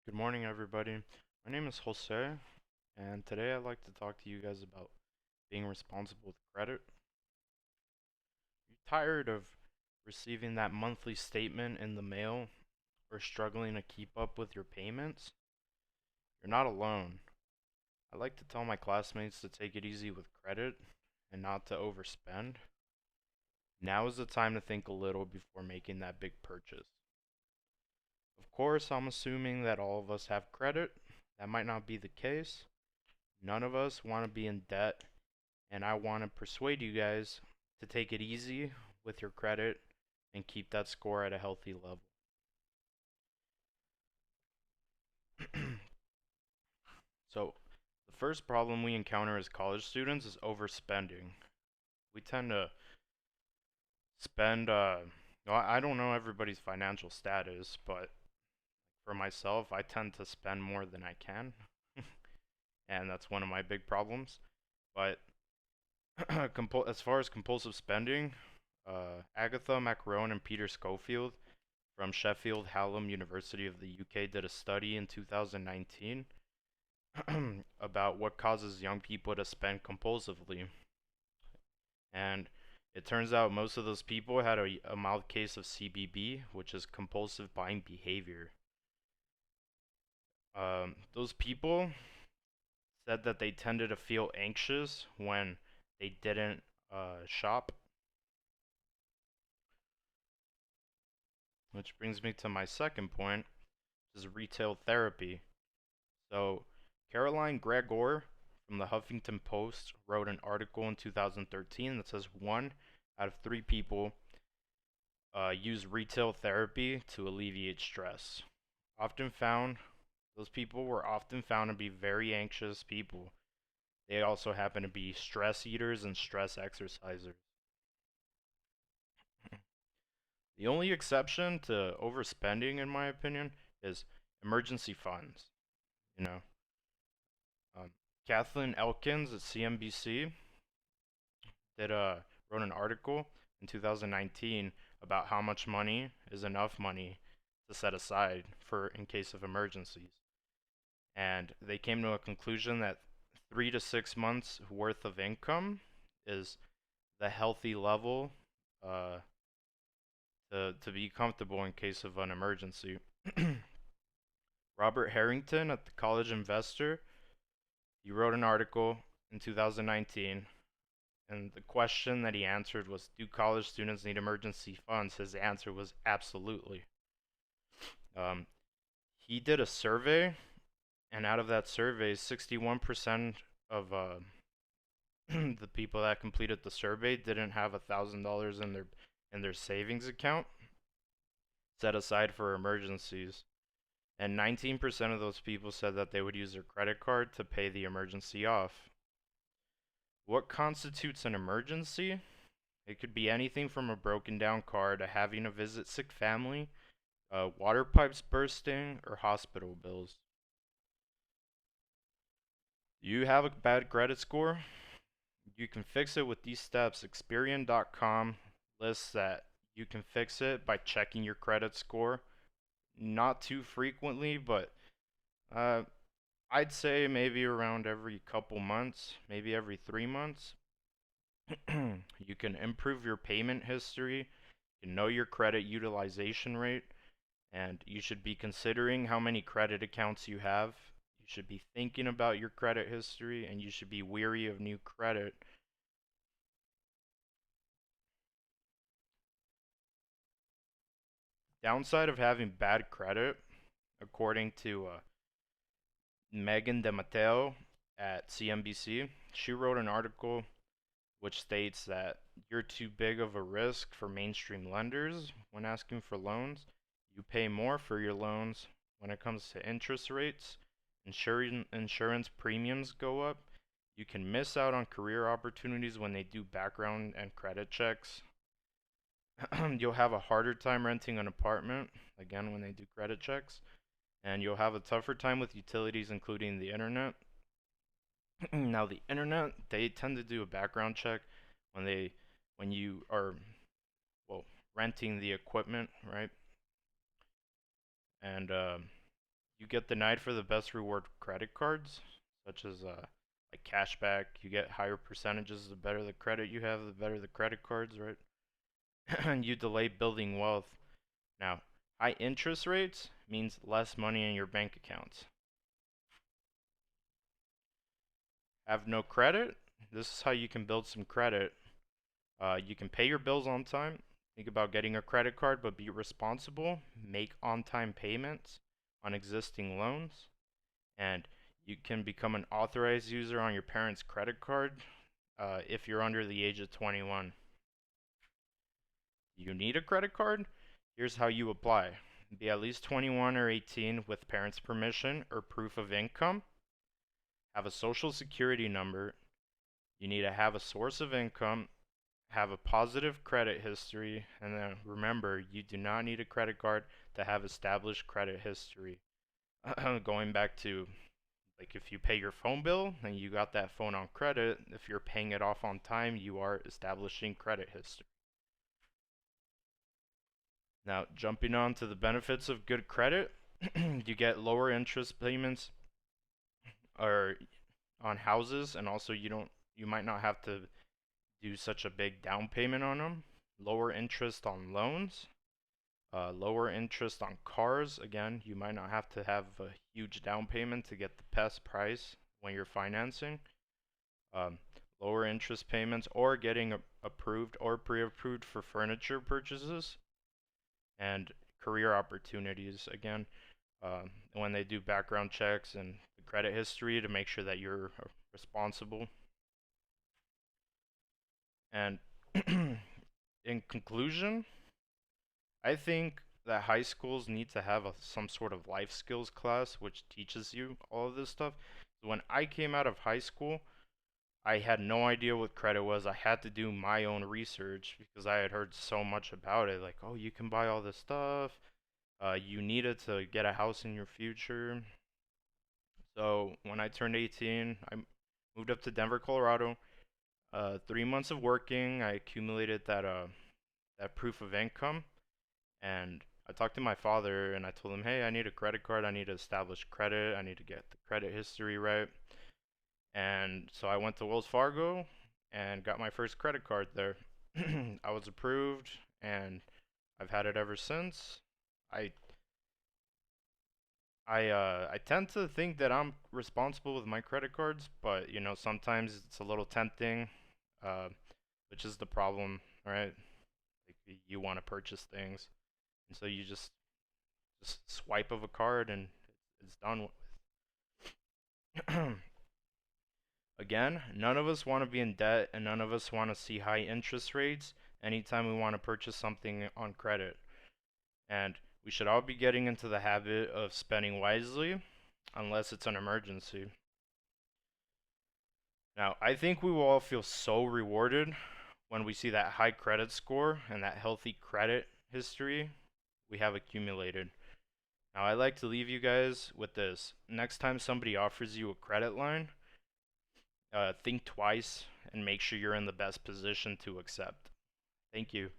Good morning, everybody. My name is Jose, and today I'd like to talk to you guys about being responsible with credit. You tired of receiving that monthly statement in the mail or struggling to keep up with your payments? You're not alone. I like to tell my classmates to take it easy with credit and not to overspend. Now is the time to think a little before making that big purchase. Of course, I'm assuming that all of us have credit. That might not be the case. None of us want to be in debt, and I want to persuade you guys to take it easy with your credit and keep that score at a healthy level. So, the first problem we encounter as college students is overspending. We tend to spend, well, I don't know everybody's financial status, but for myself, I tend to spend more than I can, and that's one of my big problems. But as far as compulsive spending, Agatha Macron and Peter Schofield from Sheffield Hallam University of the UK did a study in 2019 about what causes young people to spend compulsively. And it turns out most of those people had a mild case of CBB, which is compulsive buying behavior. Those people said that they tended to feel anxious when they didn't shop, which brings me to my second point, which is retail therapy. So, Caroline Gregor from the Huffington Post wrote an article in 2013 that says one out of three people use retail therapy to alleviate stress. Often found, those people were often found to be very anxious people. They also happen to be stress eaters and stress exercisers. The only exception to overspending, in my opinion, is emergency funds. You know, um, Kathleen Elkins at CNBC did wrote an article in 2019 about how much money is enough money to set aside for in case of emergencies, and they came to a conclusion that 3 to 6 months worth of income is the healthy level uh, to be comfortable in case of an emergency. Robert Harrington at the College Investor, he wrote an article in 2019, and the question that he answered was, do college students need emergency funds? His answer was absolutely. Um, he did a survey, and out of that survey, 61% of the people that completed the survey didn't have $1,000 in their savings account set aside for emergencies. And 19% of those people said that they would use their credit card to pay the emergency off. What constitutes an emergency? It could be anything from a broken down car to having to visit sick family, water pipes bursting, or hospital bills. You have a bad credit score? You can fix it with these steps. Experian.com lists that you can fix it by checking your credit score. Not too frequently, but uh, I'd say maybe around every couple months, maybe every 3 months. You can improve your payment history, you know your credit utilization rate, and you should be considering how many credit accounts you have. You should be thinking about your credit history, and you should be weary of new credit. Downside of having bad credit, according to Megan DeMatteo at CNBC, she wrote an article which states that you're too big of a risk for mainstream lenders when asking for loans. You pay more for your loans when it comes to interest rates. Insurance premiums go up. You can miss out on career opportunities when they do background and credit checks. You'll have a harder time renting an apartment, again, when they do credit checks. And you'll have a tougher time with utilities, including the internet. Now, the internet, they tend to do a background check when when you are, well, renting the equipment, right? And You get denied for the best reward credit cards, such as like cashback. You get higher percentages the better the credit you have, the better the credit cards, right? And you delay building wealth. Now, high interest rates means less money in your bank accounts. Have no credit? This is how you can build some credit. You can pay your bills on time. Think about getting a credit card, but be responsible. Make on time payments on existing loans. And you can become an authorized user on your parents' credit card if you're under the age of 21. You need a credit card? Here's how you apply. Be at least 21 or 18 with parents' permission or proof of income. Have a social security number. You need to have a source of income, have a positive credit history, and then remember, you do not need a credit card to have established credit history. Going back to like if you pay your phone bill and you got that phone on credit, if you're paying it off on time, you are establishing credit history. Now, jumping on to the benefits of good credit, you get lower interest payments or on houses, and also you might not have to do such a big down payment on them. Lower interest on loans, lower interest on cars. Again, you might not have to have a huge down payment to get the best price when you're financing. Um, Lower interest payments or getting approved or pre-approved for furniture purchases, and career opportunities. Again, when they do background checks and the credit history to make sure that you're responsible. And in conclusion, I think that high schools need to have some sort of life skills class which teaches you all of this stuff. When I came out of high school, I had no idea what credit was. I had to do my own research because I had heard so much about it. Like, oh, you can buy all this stuff. You need it to get a house in your future. So when I turned 18, I moved up to Denver, Colorado. 3 months of working, I accumulated that proof of income, and I talked to my father and I told him, hey, I need a credit card. I need to establish credit. I need to get the credit history right. And so I went to Wells Fargo and got my first credit card there. I was approved and I've had it ever since. I I tend to think that I'm responsible with my credit cards, but sometimes it's a little tempting, uh, which is the problem, right? Like you want to purchase things, and so you just swipe of a card and it's done with. Again, none of us want to be in debt, and none of us want to see high interest rates anytime we want to purchase something on credit. And we should all be getting into the habit of spending wisely unless it's an emergency. Now, I think we will all feel so rewarded when we see that high credit score and that healthy credit history we have accumulated. Now, I like to leave you guys with this. Next time somebody offers you a credit line, think twice and make sure you're in the best position to accept. Thank you.